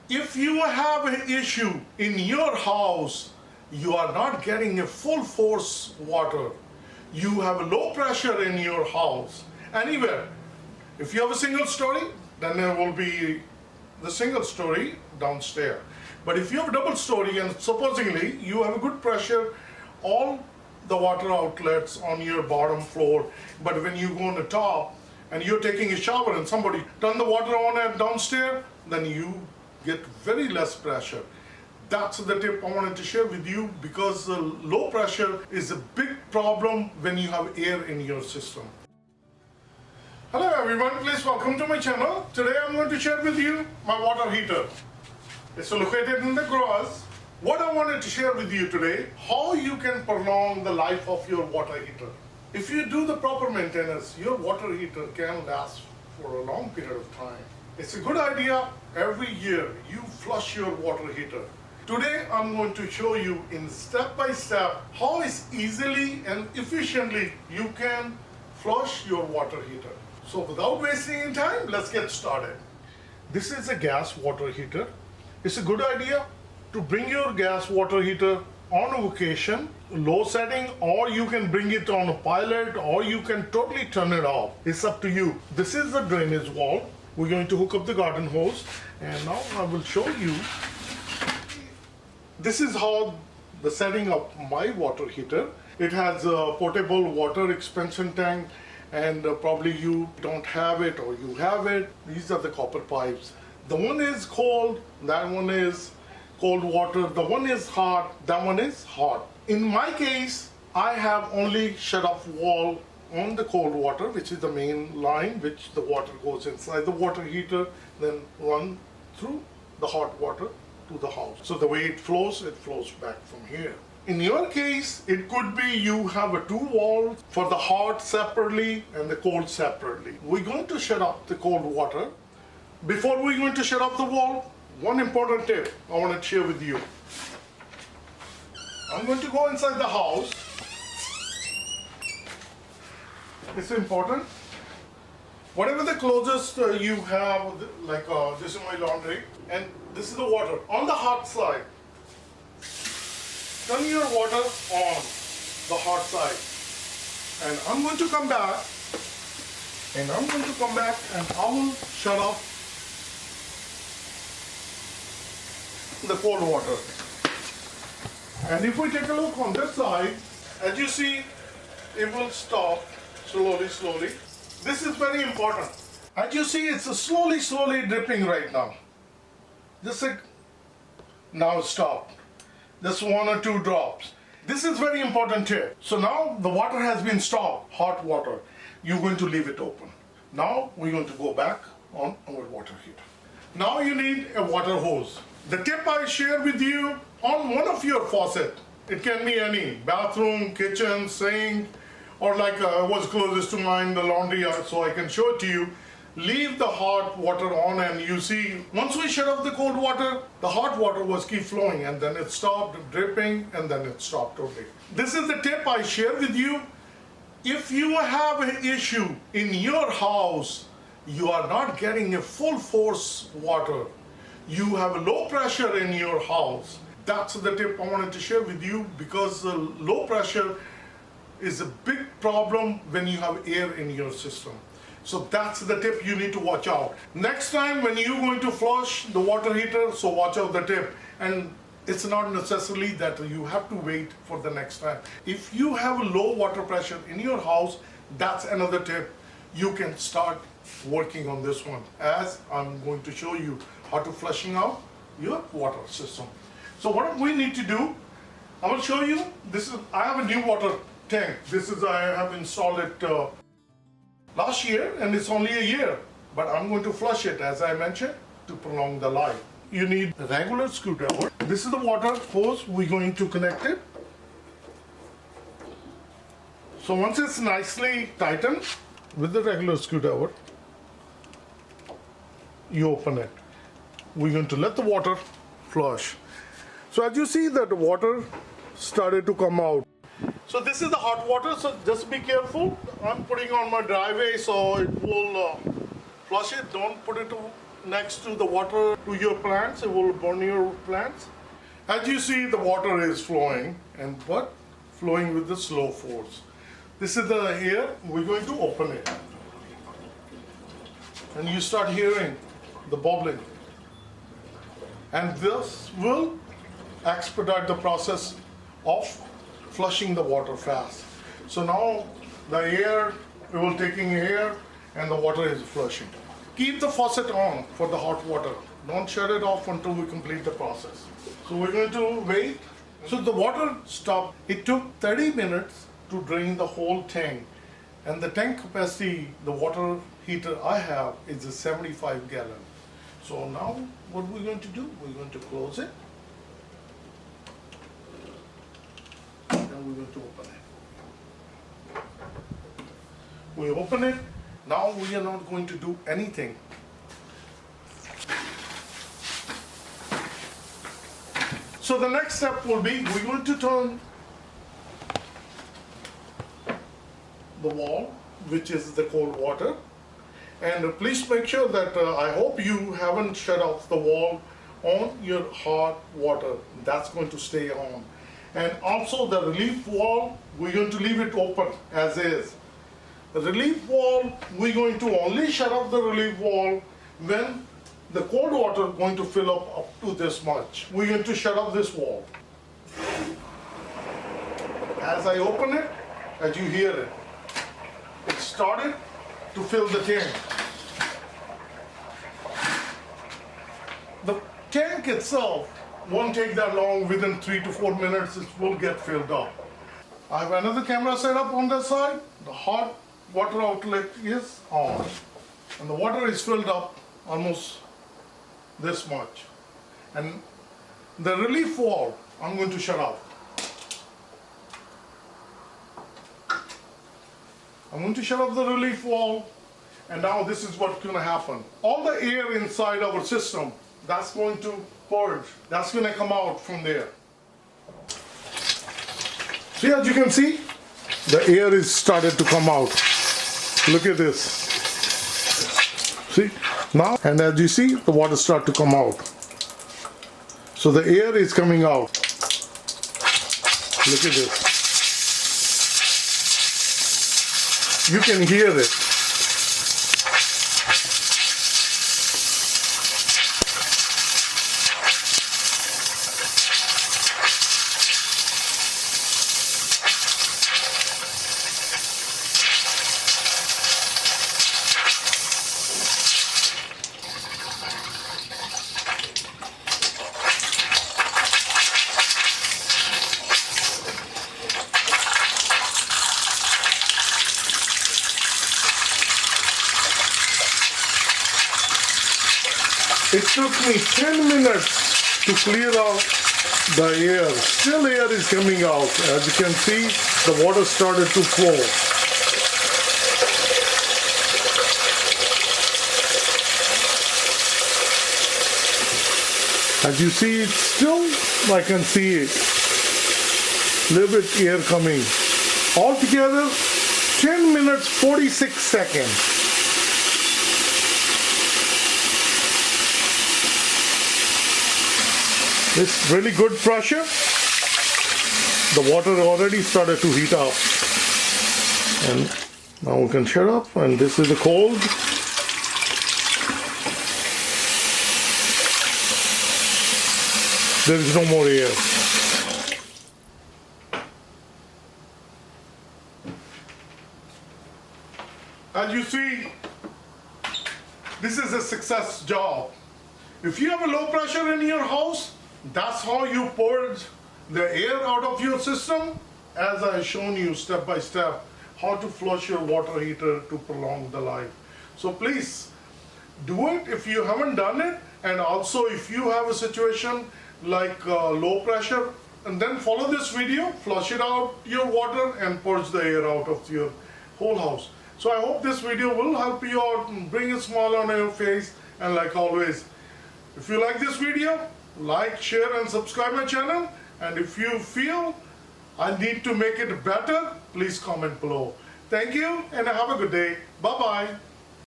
If you have an issue in your house, you are not getting a full force water, you have a low pressure in your house, anywhere. If you have a single story, then there will be the single story downstairs. But if you have a double story and supposedly you have a good pressure, all the water outlets on your bottom floor, but when you go on the top and you're taking a shower and somebody turn the water on at downstairs, then you get very less pressure. That's the tip I wanted to share with you, because low pressure is a big problem when you have air in your system. Hello everyone, please welcome to my channel. Today I'm going to share with you my water heater. It's located in the garage. What I wanted to share with you today, how you can prolong the life of your water heater. If you do the proper maintenance, your water heater can last for a long period of time. It's a good idea every year you flush your water heater. Today I'm going to show you in step by step how easily and efficiently you can flush your water heater. So without wasting any time, let's get started. This is a gas water heater. It's a good idea to bring your gas water heater on a vacation, low setting, or you can bring it on a pilot, or you can totally turn it off. It's up to you. This is the drainage valve. We're going to hook up the garden hose, and now I will show you. This is how the setting of my water heater. It has a portable water expansion tank, and probably you don't have it or you have it. These are the copper pipes. The one is cold, that one is cold water, the one is hot, that one is hot. In my case, I have only shut off valve on the cold water, which is the main line, which the water goes inside the water heater, then run through the hot water to the house. So the way it flows back from here. In your case, it could be you have a two valves for the hot separately and the cold separately. We're going to shut off the cold water. Before we're going to shut off the valve, one important tip I want to share with you. I'm going to go inside the house. It's important. Whatever the closest you have, like this is my laundry, and this is the water. On the hot side, turn your water on the hot side. And I'm going to come back, and I will shut off the cold water. And if we take a look on this side, as you see, it will stop slowly. This is very important. As you see, it's slowly dripping right now. Just like now stop. Just one or two drops. This is very important tip. So now the water has been stopped, hot water. You're going to leave it open. Now we're going to go back on our water heater. Now you need a water hose. The tip I share with you on one of your faucet. It can be any bathroom, kitchen, sink, or like what's closest to mine, the laundry, so I can show it to you. Leave the hot water on, and you see, once we shut off the cold water, the hot water was keep flowing, and then it stopped dripping, and then it stopped totally. This is the tip I share with you. If you have an issue in your house, you are not getting a full force water, you have a low pressure in your house, that's the tip I wanted to share with you, because low pressure is a big problem when you have air in your system. So that's the tip you need to watch out. Next time when you're going to flush the water heater, so watch out the tip. And it's not necessarily that you have to wait for the next time. If you have a low water pressure in your house, that's another tip. You can start working on this one, as I'm going to show you how to flushing out your water system. So what we need to do, I will show you. I have a new water tank. I have installed it last year, and it's only a year, but I'm going to flush it, as I mentioned, to prolong the life. You need a regular screwdriver. This is the water hose. We're going to connect it. So once it's nicely tightened with the regular screwdriver, you open it. We're going to let the water flush. So as you see that the water started to come out. So this is the hot water, so just be careful. I'm putting on my driveway so it will flush it. Don't put it next to the water to your plants, it will burn your plants. As you see, the water is flowing, but flowing with the slow force. This is the air. We're going to open it, and you start hearing the bubbling, and this will expedite the process of flushing the water fast. So now the air, we will taking air and the water is flushing. Keep the faucet on for the hot water. Don't shut it off until we complete the process. So we're going to wait. So the water stopped. It took 30 minutes to drain the whole tank. And the tank capacity, the water heater I have is a 75 gallon. So now what we're going to do, we're going to close it. And we're going to open it. We open it. Now we are not going to do anything. So the next step will be, we're going to turn the wall, which is the cold water. And please make sure that, I hope you haven't shut off the wall on your hot water. That's going to stay on. And also the relief wall, we're going to leave it open as is. The relief wall, we're going to only shut off the relief wall when the cold water is going to fill up to this much. We're going to shut off this wall. As I open it, as you hear it, it started to fill the tank. The tank itself won't take that long. Within 3 to 4 minutes, it will get filled up. I have another camera set up on the side. The hot water outlet is on, and the water is filled up almost this much. And the relief valve, I'm going to shut off. I'm going to shut off the relief valve, and now this is what's going to happen. All the air inside our system, that's going to purge. That's going to come out from there. See, as you can see, the air is started to come out. Look at this. See, now, and as you see, the water start to come out. So the air is coming out. Look at this. You can hear it. It took me 10 minutes to clear out the air. Still air is coming out. As you can see, the water started to flow. As you see, it's still, I can see it. Little bit air coming. Altogether, 10 minutes, 46 seconds. It's really good pressure. The water already started to heat up. And now we can shut up, and this is the cold. There is no more air. As you see, this is a success job. If you have a low pressure in your house, that's how you purge the air out of your system, as I have shown you step by step how to flush your water heater to prolong the life. So please do it if you haven't done it, and also if you have a situation like low pressure, and then follow this video, flush it out your water and purge the air out of your whole house. So I hope this video will help you out and bring a smile on your face, and like always, if you like this video, like, share and subscribe my channel, and if you feel I need to make it better, please comment below. Thank you and have a good day. Bye bye.